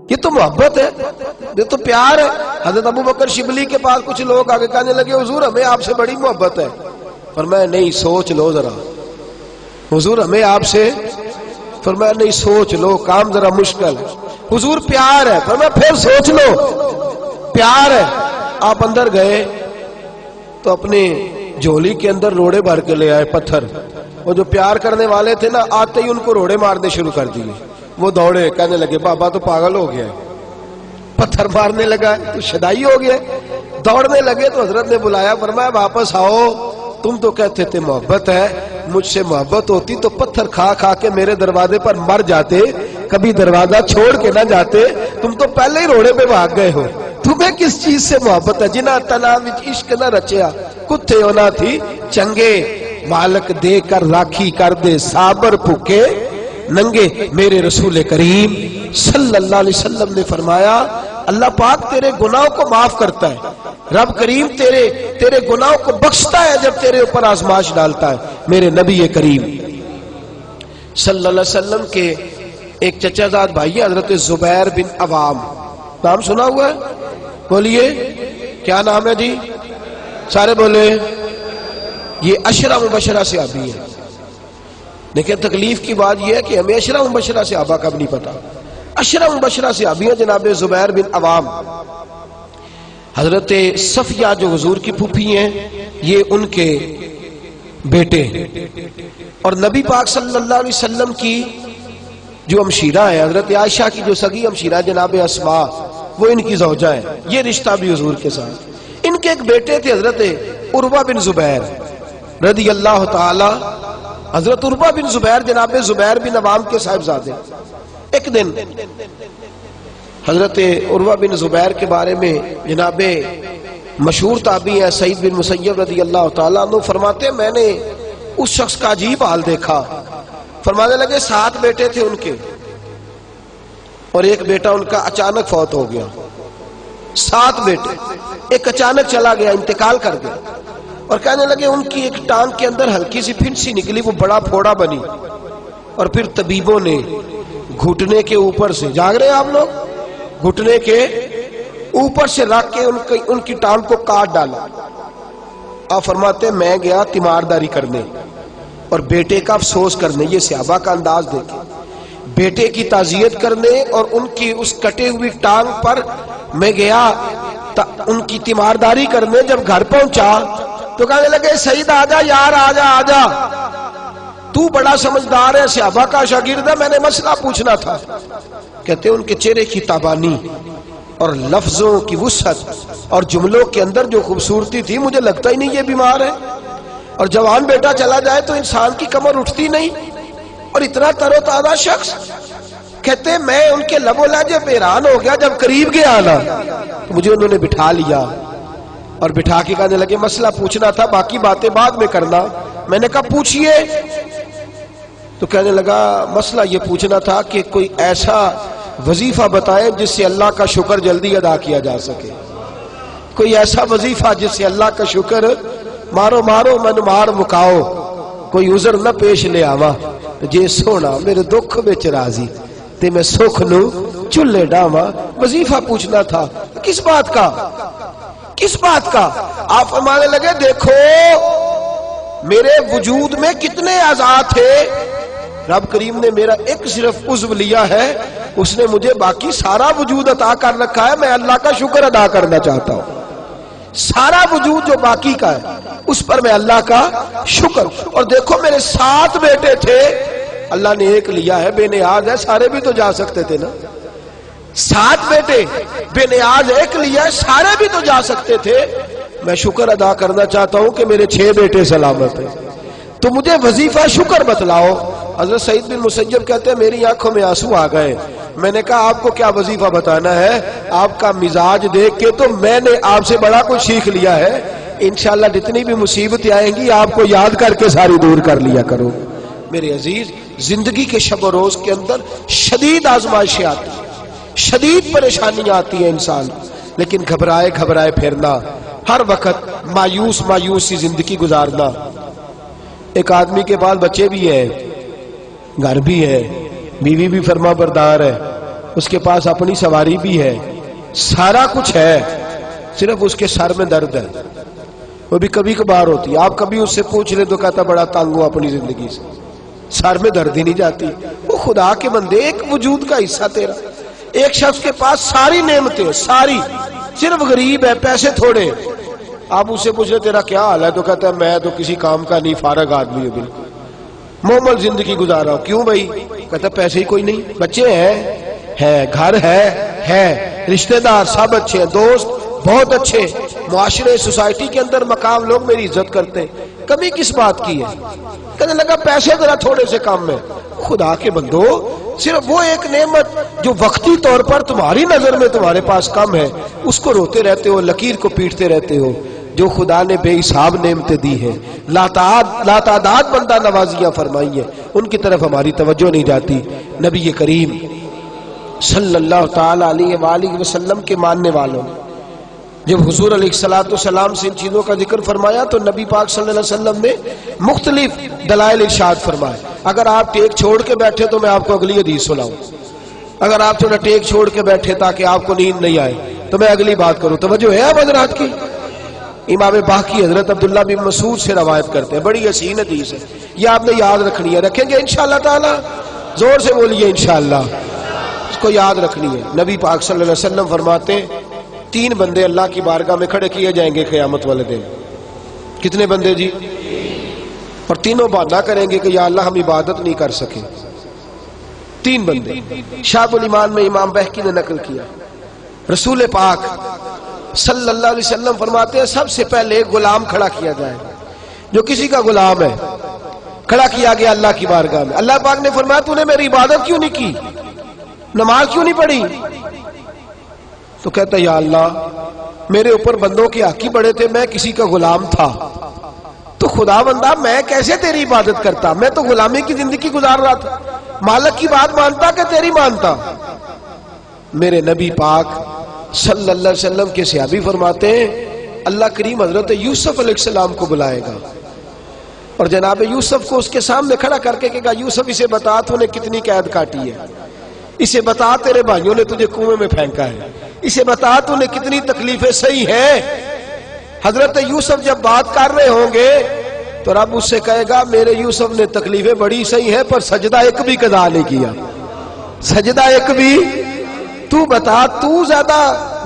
یہ تو محبت ہے، یہ تو پیار ہے۔ حضرت ابو بکر شبلی کے پاس کچھ لوگ آگے کہنے لگے حضور ہمیں آپ سے بڑی محبت ہے۔ فرمایا نہیں، سوچ لو ذرا۔ حضور ہمیں آپ سے، فرمایا نہیں سوچ لو، کام ذرا مشکل ہے۔ حضور پیار ہے، فرمایا پھر سوچ لو، پیار ہے۔ آپ اندر گئے تو اپنے جھولی کے اندر روڑے بھر کے لے آئے، پتھر۔ وہ جو پیار کرنے والے تھے نا، آتے ہی ان کو روڑے مارنے شروع کر دیے۔ وہ دوڑے، کہنے لگے بابا تو پاگل ہو گیا ہے، پتھر مارنے لگا ہے، تو شدائی ہو گیا۔ دوڑنے لگے تو حضرت نے بلایا، فرمایا واپس آؤ، تم تو کہتے تھے محبت ہے، مجھ سے محبت ہوتی تو پتھر کھا کھا کے میرے دروازے پر مر جاتے، کبھی دروازہ چھوڑ کے نہ جاتے، تم تو پہلے ہی روڑے پہ بھاگ گئے ہو۔ تمہیں کس چیز سے محبت ہے؟ جنا تنا وچ عشق نہ رچیا، کتے ہونا تھی چنگے، مالک دے کر راکھی کر دے، صابر بھوکے ننگے۔ میرے رسول کریم صلی اللہ علیہ وسلم نے فرمایا اللہ پاک تیرے گناہوں کو معاف کرتا ہے، رب کریم تیرے گناہوں کو بخشتا ہے جب تیرے اوپر آزمائش ڈالتا ہے۔ میرے نبی کریم صلی اللہ علیہ وسلم کے ایک چچا زاد بھائی حضرت زبیر بن عوام، نام سنا ہوا ہے؟ بولیے کیا نام ہے جی؟ سارے بولے۔ یہ عشرہ مبشرہ صحابی ہے، لیکن تکلیف کی بات یہ ہے کہ ہمیں عشرہ مبشرہ صحابہ کا بھی نہیں پتا۔ عشرہ مبشرہ صحابی ہیں جناب زبیر بن عوام، حضرت صفیہ جو حضور کی پھوپھی ہیں، یہ ان کے بیٹے، اور نبی پاک صلی اللہ علیہ وسلم کی جو ہمشیرہ ہے، حضرت عائشہ کی جو سگی ہمشیرہ جناب اسماء، وہ ان کی زوجہ ہے، یہ رشتہ بھی حضور کے ساتھ۔ ان کے ایک بیٹے تھے حضرت عروہ بن زبیر رضی اللہ تعالی، حضرت عروہ بن زبیر جناب زبیر بن عوام کے صاحبزادے۔ ایک دن حضرت عروہ بن زبیر کے بارے میں جناب مشہور تابعی ہے سعید بن مسیب رضی اللہ تعالیٰ عنہ فرماتے ہیں میں نے اس شخص کا عجیب حال دیکھا۔ فرمانے لگے 7 بیٹے تھے ان کے، اور ایک بیٹا ان کا اچانک فوت ہو گیا۔ 7 بیٹے، ایک اچانک چلا گیا، انتقال کر گیا، اور کہنے لگے ان کی ایک ٹانگ کے اندر ہلکی سی پھنسی نکلی، وہ بڑا پھوڑا بنی، اور پھر طبیبوں نے گھٹنے کے اوپر سے، جاگ رہے ہیں آپ لوگ، گھٹنے کے اوپر سے رکھ کے ان کی ٹانگ کو کاٹ ڈالا۔ آپ فرماتے میں گیا تیمارداری کرنے اور بیٹے کا افسوس کرنے، یہ صحابہ کا انداز دیکھیں، بیٹے کی تعزیت کرنے اور ان کی اس کٹے ہوئی ٹانگ پر میں گیا ان کی تیمارداری کرنے۔ جب گھر پہنچا تو کہنے لگے سعید آجا یار، آجا آجا، تو بڑا سمجھدار ہے، صحابہ کا شاگرد ہے، میں نے مسئلہ پوچھنا تھا۔ کہتے ہیں ان کے چہرے کی تابانی اور لفظوں کی وسعت اور جملوں کے اندر جو خوبصورتی تھی، مجھے لگتا ہی نہیں یہ بیمار ہے، اور جوان بیٹا چلا جائے تو انسان کی کمر اٹھتی نہیں، اور اتنا تر و تازہ شخص۔ کہتے ہیں میں ان کے لب و لہجے پہ حیران ہو گیا، جب قریب گیا نا تو مجھے انہوں نے بٹھا لیا اور بٹھا کے کہنے لگے مسئلہ پوچھنا تھا، باقی باتیں بعد میں کرنا۔ میں نے کہا پوچھئے، تو کہنے لگا مسئلہ یہ پوچھنا تھا کہ کوئی ایسا وظیفہ بتائیں جس سے اللہ کا شکر جلدی ادا کیا جا سکے، کوئی ایسا وظیفہ جس سے اللہ کا شکر مارو مارو من مار مکاؤ، کوئی عذر نہ پیش لے آوا، جے سونا میرے دکھ وچ راضی تے میں سکھ نو چلے ڈاواں۔ وظیفہ پوچھنا تھا، کس بات کا؟ کس بات کا؟ آپ فرمانے لگے دیکھو میرے وجود میں کتنے اعضاء تھے، رب کریم نے میرا ایک صرف عضو لیا ہے، اس نے مجھے باقی سارا وجود عطا کر رکھا ہے، میں اللہ کا شکر ادا کرنا چاہتا ہوں۔ سارا وجود جو باقی کا ہے اس پر میں اللہ کا شکر۔ اور دیکھو میرے 7 بیٹے تھے، اللہ نے ایک لیا ہے، بے نیاز ہے، سارے بھی تو جا سکتے تھے نا۔ 7 بیٹے بے نیاز، ایک لیا ہے، سارے بھی تو جا سکتے تھے۔ میں شکر ادا کرنا چاہتا ہوں کہ میرے 6 بیٹے سلامت ہیں، تو مجھے وظیفہ شکر بتلاؤ۔ حضرت سعید بن مسیب کہتے ہیں میری آنکھوں میں آنسو آ گئے۔ میں نے کہا آپ کو کیا وظیفہ بتانا ہے؟ آپ کا مزاج دیکھ کے تو میں نے آپ سے بڑا کچھ سیکھ لیا ہے، انشاءاللہ جتنی بھی مصیبتیں آئیں گی آپ کو یاد کر کے ساری دور کر لیا کرو۔ میرے عزیز، زندگی کے شب و روز کے اندر شدید آزمائشیں آتی ہیں، شدید پریشانیاں آتی ہیں انسان، لیکن گھبرائے گھبرائے پھرنا ہر وقت مایوس سی زندگی گزارنا. ایک آدمی کے پاس بچے بھی ہیں، گھر بھی ہے، بیوی بھی فرما بردار ہے، اس کے پاس اپنی سواری بھی ہے، سارا کچھ ہے، صرف اس کے سر میں درد ہے. وہ بھی کبھی کبھار ہوتی ہے. آپ کبھی اس سے پوچھ لیں تو کہتا بڑا تنگ ہوں اپنی زندگی سے، سر میں درد ہی نہیں جاتی. وہ خدا کے بندے، ایک وجود کا حصہ تیرا. ایک شخص کے پاس ساری نعمتیں، ساری، صرف غریب ہے، پیسے تھوڑے. آپ اس سے پوچھ لیں تیرا کیا حال ہے تو کہتا ہے میں تو کسی کام کا نہیں، فارغ آدمی ہوں، بالکل معمول زندگی گزارا ہوں. کیوں بھائی؟ کہتا پیسے ہی کوئی نہیں. بچے ہیں، گھر ہے، رشتہ دار سب اچھے ہیں، دوست بہت اچھے، معاشرے سوسائٹی کے اندر مقام، لوگ میری عزت کرتے ہیں. کمی کس بات کی ہے؟ کہنے لگا پیسے ذرا تھوڑے سے کم ہے. خدا کے بندو، صرف وہ ایک نعمت جو وقتی طور پر تمہاری نظر میں تمہارے پاس کم ہے، اس کو روتے رہتے ہو، لکیر کو پیٹتے رہتے ہو. جو خدا نے بے حساب نعمتیں دی ہیں، لاتعداد بندہ نوازیاں فرمائی ہیں، ان کی طرف ہماری توجہ نہیں جاتی. نبی کریم صلی اللہ تعالی علیہ وآلہ وسلم کے ماننے والوں نے جب حضور علیہ السلام سے ان چیزوں کا ذکر فرمایا تو نبی پاک صلی اللہ علیہ وسلم نے مختلف دلائل ارشاد فرمائے. اگر آپ ٹیک چھوڑ کے بیٹھے تو میں آپ کو اگلی حدیث سناؤں. اگر آپ تھوڑا ٹیک چھوڑ کے بیٹھے تاکہ آپ کو نیند نہیں آئے تو میں اگلی بات کروں. توجہ ہے اب حضرات کی؟ امام باقی حضرت عبداللہ بن مسعود سے روایت کرتے ہیں، بڑی حسین حدیث ہے، یہ آپ نے یاد رکھنی ہے. رکھیں گے انشاءاللہ تعالی؟ زور سے بولیے انشاءاللہ. اس کو یاد رکھنی ہے. نبی پاک صلی اللہ علیہ وسلم فرماتے ہیں 3 بندے اللہ کی بارگاہ میں کھڑے کیے جائیں گے قیامت والے دن. کتنے بندے جی؟ اور تینوں بہانہ کریں گے کہ یا اللہ ہم عبادت نہیں کر سکے. 3 بندے. شعب الایمان میں امام بہقی نے نقل کیا، رسول پاک صلی اللہ علیہ وسلم فرماتے ہیں سب سے پہلے ایک غلام کھڑا کیا جائے، جو کسی کا غلام ہے، کھڑا کیا گیا اللہ کی بارگاہ میں. اللہ پاک نے فرمایا تو نے میری عبادت کیوں نہیں کی، نماز کیوں نہیں پڑھی؟ تو کہتا یا اللہ میرے اوپر بندوں کے حق ہی بڑے تھے، میں کسی کا غلام تھا، تو خدا بندہ میں کیسے تیری عبادت کرتا؟ میں تو غلامی کی زندگی گزار رہا تھا، مالک کی بات مانتا کہ تیری مانتا؟ میرے نبی پاک صلی اللہ علیہ وسلم کے صحابی فرماتے ہیں اللہ کریم حضرت یوسف علیہ السلام کو بلائے گا اور جناب یوسف کو اس کے سامنے کھڑا کر کے کہے گا یوسف اسے بتا تو نے کتنی قید کاٹی ہے، اسے بتا تیرے بھائیوں نے تجھے کنویں میں پھینکا ہے، اسے بتا تو نے کتنی تکلیفیں سہی ہیں. حضرت یوسف جب بات کر رہے ہوں گے تو رب اس سے کہے گا میرے یوسف نے تکلیفیں بڑی سہی ہیں پر سجدہ ایک بھی قضا نہیں کیا، سجدہ ایک بھی. تو بتا تو زیادہ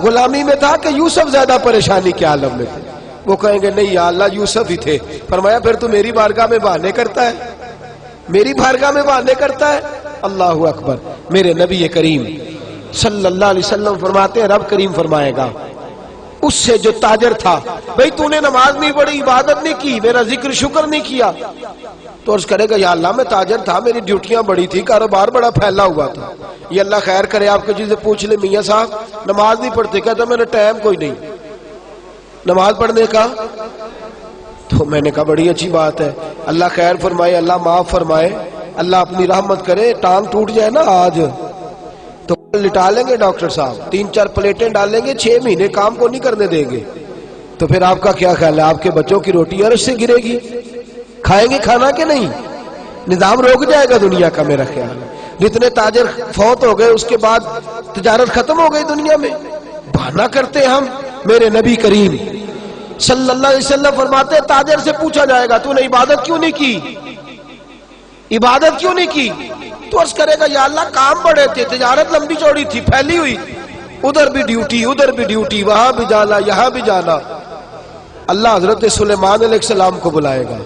غلامی میں تھا کہ یوسف زیادہ پریشانی کے عالم میں تھے؟ وہ کہیں گے نہیں یا اللہ یوسف ہی تھے. فرمایا پھر تو میری بارگاہ میں بہانے کرتا ہے، میری بارگاہ میں بہانے کرتا ہے. اللہ اکبر. میرے نبی کریم صلی اللہ علیہ وسلم فرماتے ہیں رب کریم فرمائے گا اس سے جو تاجر تھا بھئی تو نے نماز نہیں پڑھی، عبادت نہیں کی، میرا ذکر شکر نہیں کیا، تو عرض کرے گا یا اللہ میں تاجر تھا، میری ڈیوٹیاں بڑی تھی، کاروبار بڑا پھیلا ہوا تھا. یہ اللہ خیر کرے آپ کو جسے پوچھ لے میاں صاحب نماز نہیں پڑھتے، کہتا میں نے ٹائم کوئی نہیں نماز پڑھنے کا. تو میں نے کہا بڑی اچھی بات ہے، اللہ خیر فرمائے، اللہ معاف فرمائے، اللہ اپنی رحمت کرے. ٹانگ ٹوٹ جائے نا آج تو لٹا لیں گے ڈاکٹر صاحب، 3-4 پلیٹیں ڈال لیں گے، 6 مہینے کام کو نہیں کرنے دیں گے. تو پھر آپ کا کیا خیال ہے آپ کے بچوں کی روٹی عرش سے گرے گی؟ کھائیں گے کھانا کہ نہیں؟ نظام روک جائے گا دنیا کا. میرا خیال ہے جتنے تاجر فوت ہو گئے اس کے بعد تجارت ختم ہو گئی دنیا میں. بہانہ کرتے ہم. میرے نبی کریم صلی اللہ علیہ وسلم فرماتے تاجر سے پوچھا جائے گا تو نے عبادت کیوں نہیں کی، عبادت کیوں نہیں کی؟ تو عرض کرے گا یا اللہ کام بڑے تھے، تجارت لمبی چوڑی تھی، پھیلی ہوئی، ادھر بھی ڈیوٹی ادھر بھی ڈیوٹی، وہاں بھی جانا یہاں بھی جانا. اللہ حضرت سلیمان علیہ السلام کو بلائے گا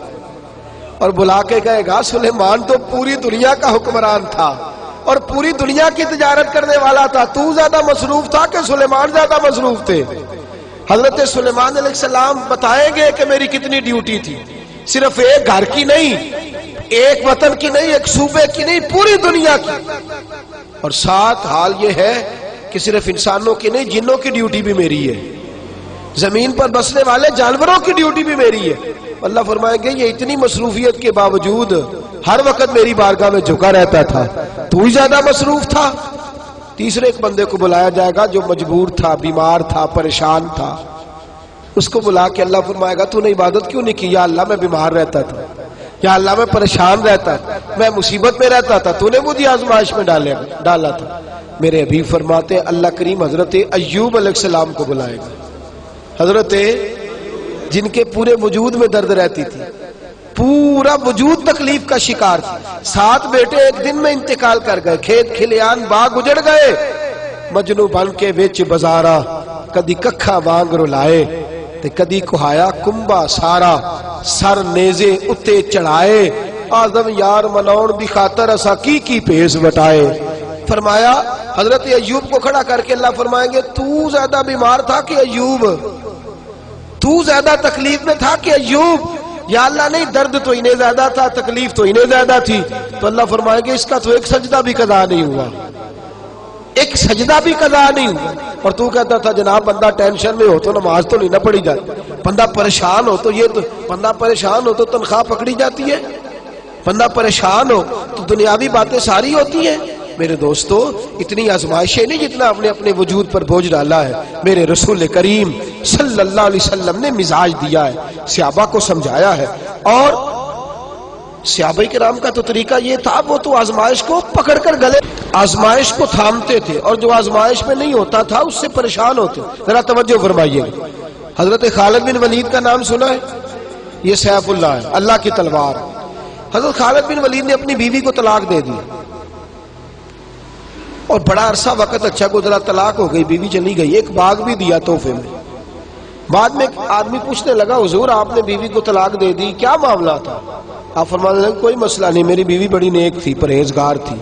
اور بلا کے کہے گا سلیمان تو پوری دنیا کا حکمران تھا اور پوری دنیا کی تجارت کرنے والا تھا، تو زیادہ مصروف تھا کہ سلیمان زیادہ مصروف تھے؟ حضرت سلیمان علیہ السلام بتائیں گے کہ میری کتنی ڈیوٹی تھی، صرف ایک گھر کی نہیں، ایک وطن کی نہیں، ایک صوبے کی نہیں، پوری دنیا کی. اور ساتھ حال یہ ہے کہ صرف انسانوں کی نہیں، جنوں کی ڈیوٹی بھی میری ہے، زمین پر بسنے والے جانوروں کی ڈیوٹی بھی میری ہے. اللہ فرمائیں گے یہ اتنی مصروفیت کے باوجود ہر وقت میری بارگاہ میں جھکا رہتا تھا، تو ہی زیادہ مصروف تھا. تیسرے ایک بندے کو بلایا جائے گا جو مجبور تھا، بیمار تھا، پریشان تھا، اس کو بلا کے اللہ فرمائے گا تو نے عبادت کیوں نہیں کی؟ یا اللہ میں بیمار رہتا تھا، یا اللہ میں پریشان رہتا تھا، میں مصیبت میں رہتا تھا، تو نے مجھے آزمائش میں ڈالا تھا۔ میرے حبیب فرماتے اللہ کریم حضرت ایوب علیہ السلام کو بلائے گا، حضرت جن کے پورے وجود میں درد رہتی تھی، پورا وجود تکلیف کا شکار تھا، 7 بیٹے ایک دن میں انتقال کر گئے، کھیت کھلیان باغ اجڑ گئے، مجنو بن کے وچ بازارا کدی ککھا وانگ رلائے تے کدی کہایا کمبا سارا، سر نیزے اتے چڑھائے، آدم یار مناؤن دی خاطر اسا کی پیس وٹائے۔ فرمایا حضرت ایوب کو کھڑا کر کے اللہ فرمائیں گے تو زیادہ بیمار تھا کہ ایوب؟ تو زیادہ تکلیف میں تھا کہ ایوب؟ یا اللہ نہیں، درد تو انہیں زیادہ تھا، تکلیف تو انہیں زیادہ تھی۔ تو اللہ فرمائیں گے اس کا تو ایک سجدہ بھی قضا نہیں ہوا، ایک سجدہ بھی قضا نہیں ہوا۔ اور تو کہتا تھا جناب بندہ ٹینشن میں ہو تو نماز تو نہیں نہ پڑھی جاتی، بندہ پریشان ہو تو بندہ پریشان ہو تو تنخواہ پکڑی جاتی ہے، بندہ پریشان ہو تو دنیاوی باتیں ساری ہوتی ہیں۔ میرے دوستو اتنی آزمائشیں نہیں جتنا اپنے وجود پر بوجھ ڈالا ہے، میرے رسول کریم صلی اللہ علیہ وسلم نے مزاج دیا ہے، صحابہ کو سمجھایا ہے۔ اور صحابہ کرام کا تو طریقہ یہ تھا، وہ تو آزمائش کو پکڑ کر گلے آزمائش کو تھامتے تھے، اور جو آزمائش میں نہیں ہوتا تھا اس سے پریشان ہوتے۔ ذرا توجہ فرمائیے، حضرت خالد بن ولید کا نام سنا ہے؟ یہ سیف اللہ ہے، اللہ کی تلوار۔ حضرت خالد بن ولید نے اپنی بیوی کو طلاق دے دی، اور بڑا عرصہ وقت اچھا گزرا، طلاق ہو گئی، بیوی چلی گئی، ایک باغ بھی دیا تحفے میں۔ بعد میں ایک آدمی پوچھنے لگا حضور آپ نے بیوی کو طلاق دے دی، کیا معاملہ تھا؟ آپ فرمانے لگے کوئی مسئلہ نہیں، میری بیوی بڑی نیک تھی، پرہیزگار تھی،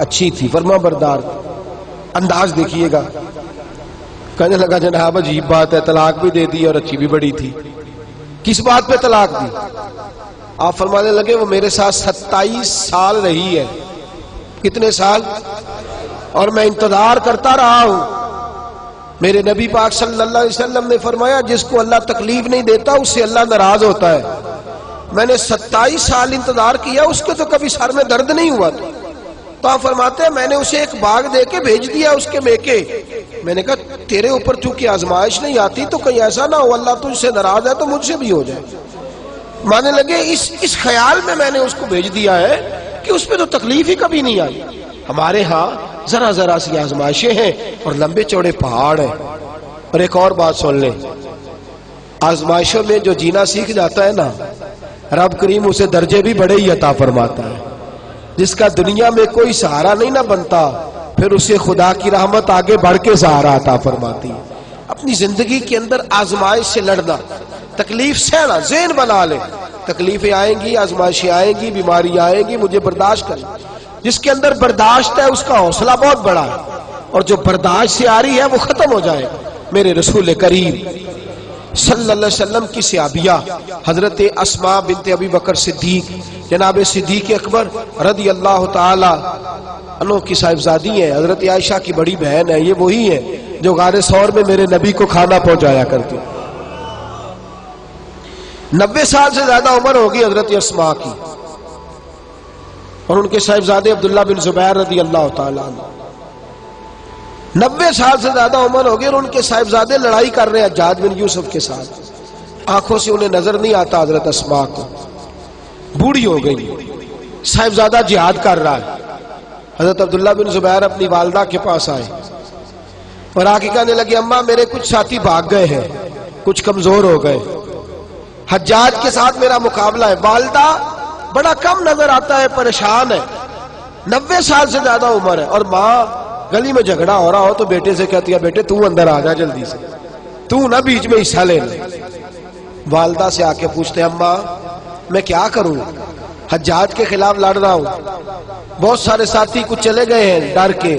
اچھی تھی، فرما بردار تھی۔ انداز دیکھیے گا، کہنے لگا جناب عجیب بات ہے، طلاق بھی دے دی اور اچھی بھی بڑی تھی، کس بات پہ طلاق دی؟ آپ فرمانے لگے وہ میرے ساتھ 27 سال رہی ہے۔ کتنے سال؟ اور میں انتظار کرتا رہا ہوں۔ میرے نبی پاک صلی اللہ علیہ وسلم نے فرمایا جس کو اللہ تکلیف نہیں دیتا اس سے اللہ ناراض ہوتا ہے۔ میں نے 27 سال انتظار کیا، اس کے تو کبھی سر میں درد نہیں ہوا تھا۔ تو آپ فرماتے ہیں میں نے اسے ایک باغ دے کے بھیج دیا اس کے میکے۔ میں نے کہا تیرے اوپر چونکہ آزمائش نہیں آتی تو کہیں ایسا نہ ہو اللہ تجھ سے ناراض ہے تو مجھ سے بھی ہو جائے۔ مانے لگے اس خیال میں نے اس کو بھیج دیا ہے کہ اس پہ تو تکلیف ہی کبھی نہیں آئی۔ ہمارے ہاں ذرا ذرا سی آزمائشیں ہیں اور لمبے چوڑے پہاڑ ہیں۔ اور ایک اور بات سن لیں، آزمائشوں میں جو جینا سیکھ جاتا ہے نا، رب کریم اسے درجے بھی بڑے ہی عطا فرماتا ہے۔ جس کا دنیا میں کوئی سہارا نہیں نہ بنتا، پھر اسے خدا کی رحمت آگے بڑھ کے سہارا عطا فرماتی ہے۔ اپنی زندگی کے اندر آزمائش سے لڑنا، تکلیف سہنا، ذہن بنا لے تکلیفیں آئیں گی، آزمائشیں آئیں گی، بیماری آئیں گی، مجھے برداشت کریں۔ جس کے اندر برداشت ہے اس کا حوصلہ بہت بڑا ہے، اور جو برداشت سے آ رہی ہے وہ ختم ہو جائے گا۔ میرے رسول کریم صلی اللہ علیہ وسلم کی صحابیہ حضرت اسماء بنت ابی بکر صدیق، جناب صدیق اکبر رضی اللہ تعالی عنہ کی صاحبزادی ہیں، حضرت عائشہ کی بڑی بہن ہے۔ یہ وہی ہیں جو غار ثور میں میرے نبی کو کھانا پہنچایا کرتی۔ 90 سال سے زیادہ عمر ہوگی حضرت اسماء کی، اور ان کے صاحبزادے عبداللہ بن زبیر رضی اللہ تعالیٰ عنہ۔ 90 سال سے زیادہ عمر ہوگی اور ان کے صاحبزادے لڑائی کر رہے ہیں حجاج بن یوسف کے ساتھ۔ آنکھوں سے انہیں نظر نہیں آتا حضرت اسماء کو، بوڑھی ہو گئی، صاحبزادہ جہاد کر رہا ہے۔ حضرت عبداللہ بن زبیر اپنی والدہ کے پاس آئے اور آ کے کہنے لگے اماں میرے کچھ ساتھی بھاگ گئے ہیں، کچھ کمزور ہو گئے، حجاج کے ساتھ میرا مقابلہ ہے۔ والدہ بڑا کم نظر آتا ہے، پریشان ہے، 90 سال سے زیادہ عمر ہے، اور ماں گلی میں جھگڑا ہو رہا ہو تو بیٹے سے کہتی ہے بیٹے تو اندر آ جا جلدی سے، تو نہ بیچ میں حصہ لے لے۔ والدہ سے آ کے پوچھتے ہیں اماں میں کیا کروں، حجاج کے خلاف لڑ رہا ہوں، بہت سارے ساتھی کچھ چلے گئے ہیں ڈر کے،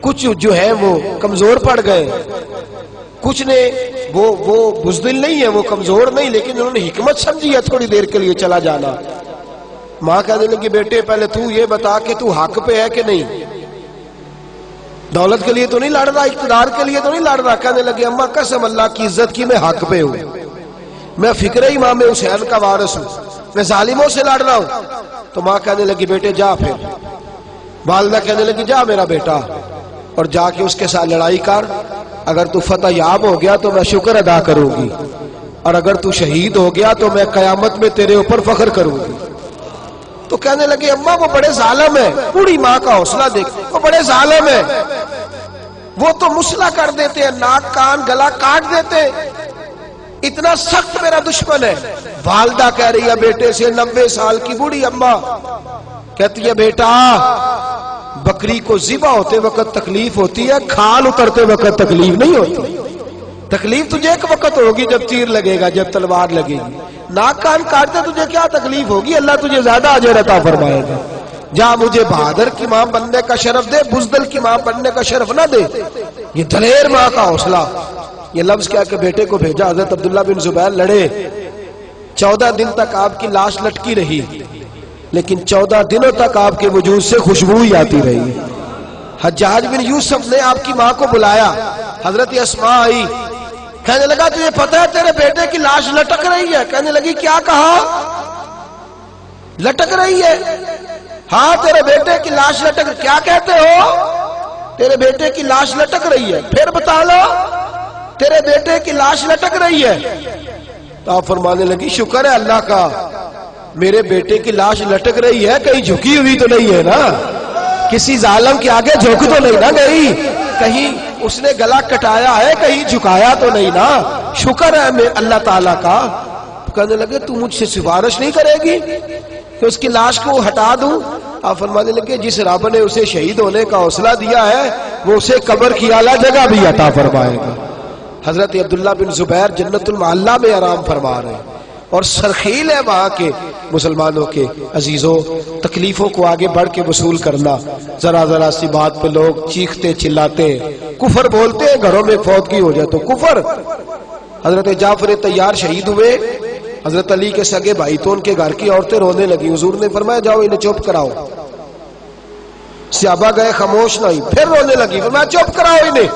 کچھ جو ہے وہ کمزور پڑ گئے، کچھ نے وہ بزدل نہیں ہے، وہ کمزور نہیں، لیکن انہوں نے حکمت سمجھی ہے تھوڑی دیر کے لیے چلا جانا۔ ماں کہنے لگی بیٹے پہلے تو یہ بتا کہ تو حق پہ ہے کہ نہیں، دولت کے لیے تو نہیں لڑ رہا، اقتدار کے لیے تو نہیں لڑ رہا۔ کہنے لگی اماں قسم اللہ کی عزت کی میں حق پہ ہوں، میں فکر امام حسین کا وارث ہوں، میں ظالموں سے لڑ رہا ہوں۔ تو ماں کہنے لگی بیٹے جا، پھر والدہ کہنے لگی جا میرا بیٹا، اور جا کے اس کے ساتھ لڑائی کر، اگر تو فتح یاب ہو گیا تو میں شکر ادا کروں گی، اور اگر تو شہید ہو گیا تو میں قیامت میں تیرے اوپر فخر کروں گی۔ تو کہنے لگے اماں وہ بڑے ظالم ہیں، بوڑھی ماں کا حوصلہ دیکھ، وہ بڑے ظالم ہیں، وہ تو مسلح کر دیتے ہیں، ناک کان گلا کاٹ دیتے ہیں، اتنا سخت میرا دشمن ہے۔ والدہ کہہ رہی ہے بیٹے سے، 90 سال کی بوڑھی اماں کہتی ہے بیٹا بکری کو ذبح ہوتے وقت تکلیف ہوتی ہے، کھال اترتے وقت تکلیف نہیں ہوتی۔ تکلیف تجھے ایک وقت ہوگی جب تیر لگے گا، جب تلوار لگے گی، ناک کان کاٹتے تجھے کیا تکلیف ہوگی، اللہ تجھے زیادہ اجر عطا فرمائے گا۔ جا مجھے بہادر کی ماں بننے کا شرف دے، بزدل کی ماں بننے کا شرف نہ دے۔ یہ دلیر ماں کا حوصلہ، یہ لفظ کیا کہ بیٹے کو بھیجا۔ حضرت عبداللہ بن زبیر لڑے، 14 دن تک آپ کی لاش لٹکی رہی، لیکن 14 دنوں تک آپ کے وجود سے خوشبو ہی آتی رہی۔ حجاج بن یوسف نے آپ کی ماں کو بلایا، حضرت اسماء آئی، کہنے لگا تجھے پتہ ہے تیرے بیٹے کی لاش لٹک رہی ہے؟ کہنے لگی کیا کہا؟ لٹک رہی ہے؟ ہاں تیرے بیٹے کی لاش لٹک، کیا کہتے ہو؟ تیرے بیٹے کی لاش لٹک رہی ہے، پھر بتا لو، تیرے بیٹے کی لاش لٹک رہی ہے۔ تو آپ فرمانے لگی شکر ہے اللہ کا، میرے بیٹے کی لاش لٹک رہی ہے، کہیں جھکی ہوئی تو نہیں ہے نا، کسی ظالم کے آگے جھک تو نہیں نا گئی، کہیں اس نے گلا کٹایا ہے، کہیں جھکایا تو نہیں نا، شکر ہے میں اللہ تعالیٰ کا۔ کہنے لگے تو مجھ سے سفارش نہیں کرے گی کہ اس کی لاش کو ہٹا دوں؟ آپ فرمانے لگے جس رب نے اسے شہید ہونے کا حوصلہ دیا ہے وہ اسے قبر کی اعلیٰ جگہ بھی عطا فرمائے گا۔ حضرت عبداللہ بن زبیر جنت المعلیٰ میں آرام فرما رہے ہیں، اور سرخیل ہے وہاں کے مسلمانوں کے عزیزوں، تکلیفوں کو آگے بڑھ کے وصول کرنا۔ ذرا ذرا سی بات پہ لوگ چیختے چلاتے ہیں، کفر بولتے ہیں، گھروں میں فوتگی ہو جائے تو کفر۔ حضرت جعفر طیار شہید ہوئے، حضرت علی کے سگے بھائی تو ان کے گھر کی عورتیں رونے لگی، حضور نے فرمایا جاؤ انہیں چپ کراؤ۔ صحابہ گئے، خاموش نہیں، پھر رونے لگی، فرمایا چپ کراؤ انہیں،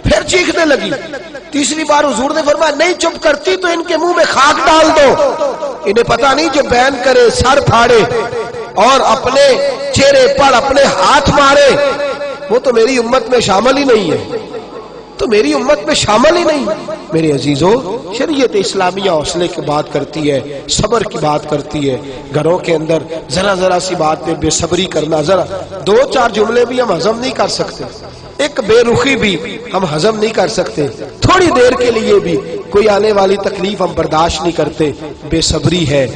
پھر چیخنے لگی۔ تیسری بار حضور نے فرمایا نہیں چپ کرتی تو ان کے منہ میں خاک ڈال دو، انہیں پتہ نہیں جو بین کرے، سر پھاڑے اور اپنے چہرے پر اپنے ہاتھ مارے وہ تو میری امت میں شامل ہی نہیں ہے، تو میری امت میں شامل ہی نہیں۔ میرے عزیزوں، شریعت اسلامیہ حوصلے کی بات کرتی ہے، صبر کی بات کرتی ہے۔ گھروں کے اندر ذرا ذرا سی بات پہ بے صبری کرنا، ذرا 2-4 جملے بھی ہم ہضم نہیں کر سکتے، ایک بے رخی بھی ہم ہضم نہیں کر سکتے، تھوڑی دیر کے لیے بھی کوئی آنے والی تکلیف ہم برداشت نہیں کرتے۔ بے صبری ہے،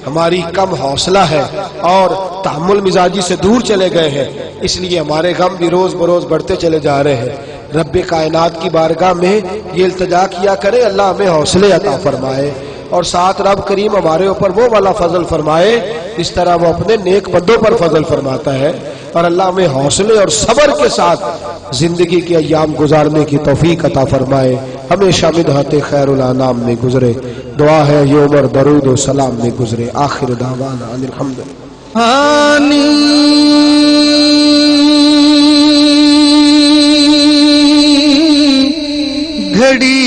ہماری کم حوصلہ ہے، اور تحمل مزاجی سے دور چلے گئے ہیں، اس لیے ہمارے غم بھی روز بروز بڑھتے چلے جا رہے ہیں۔ رب کائنات کی بارگاہ میں یہ التجا کیا کرے اللہ ہمیں حوصلے عطا فرمائے، اور ساتھ رب کریم ہمارے اوپر وہ والا فضل فرمائے اس طرح وہ اپنے نیک بندوں پر فضل فرماتا ہے، اور اللہ ہمیں حوصلے اور صبر کے ساتھ زندگی کے ایام گزارنے کی توفیق عطا فرمائے، ہمیشہ مدحت خیر الانام میں گزرے۔ دعا ہے یہ عمر درود و سلام میں گزرے۔ آخر دعوانا ان الحمدللہ۔ گھڑی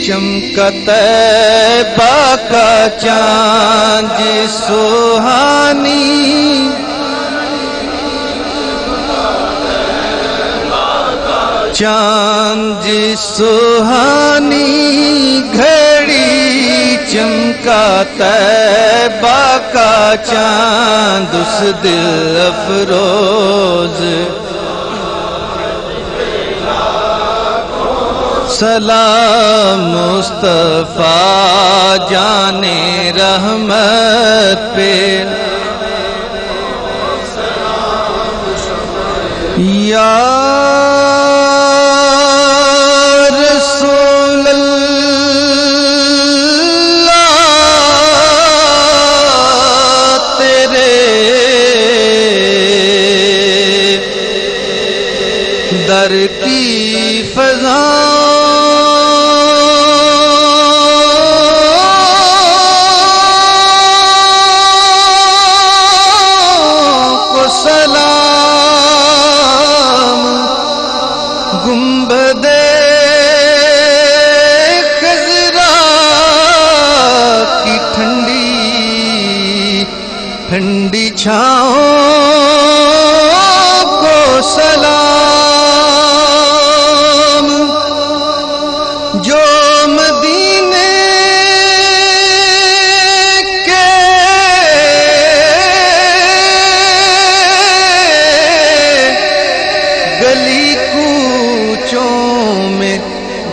چمکا طیبہ کا چاند سہانی، چاند سہانی، گھڑی چمکا طیبہ کا چاند اس دل افروز، سلام مصطفیٰ جانے رحمت پہ، یا رسول اللہ تیرے در کی فضا ٹھنڈی چھاؤں کو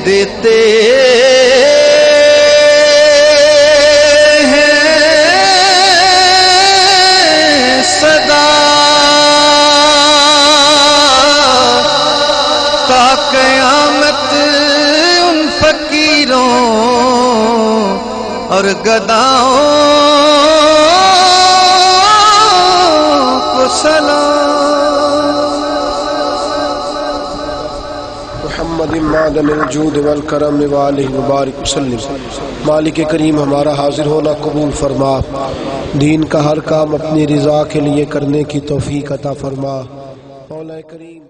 دیتے صدا تا قیامت ان فقیروں اور گداؤں کو سلام محمد معدن الجود والکرم وآلہ مبارک وسلم۔ مالک کریم ہمارا حاضر ہونا قبول فرما، دین کا ہر کام اپنی رضا کے لیے کرنے کی توفیق عطا فرما۔ مولا کریم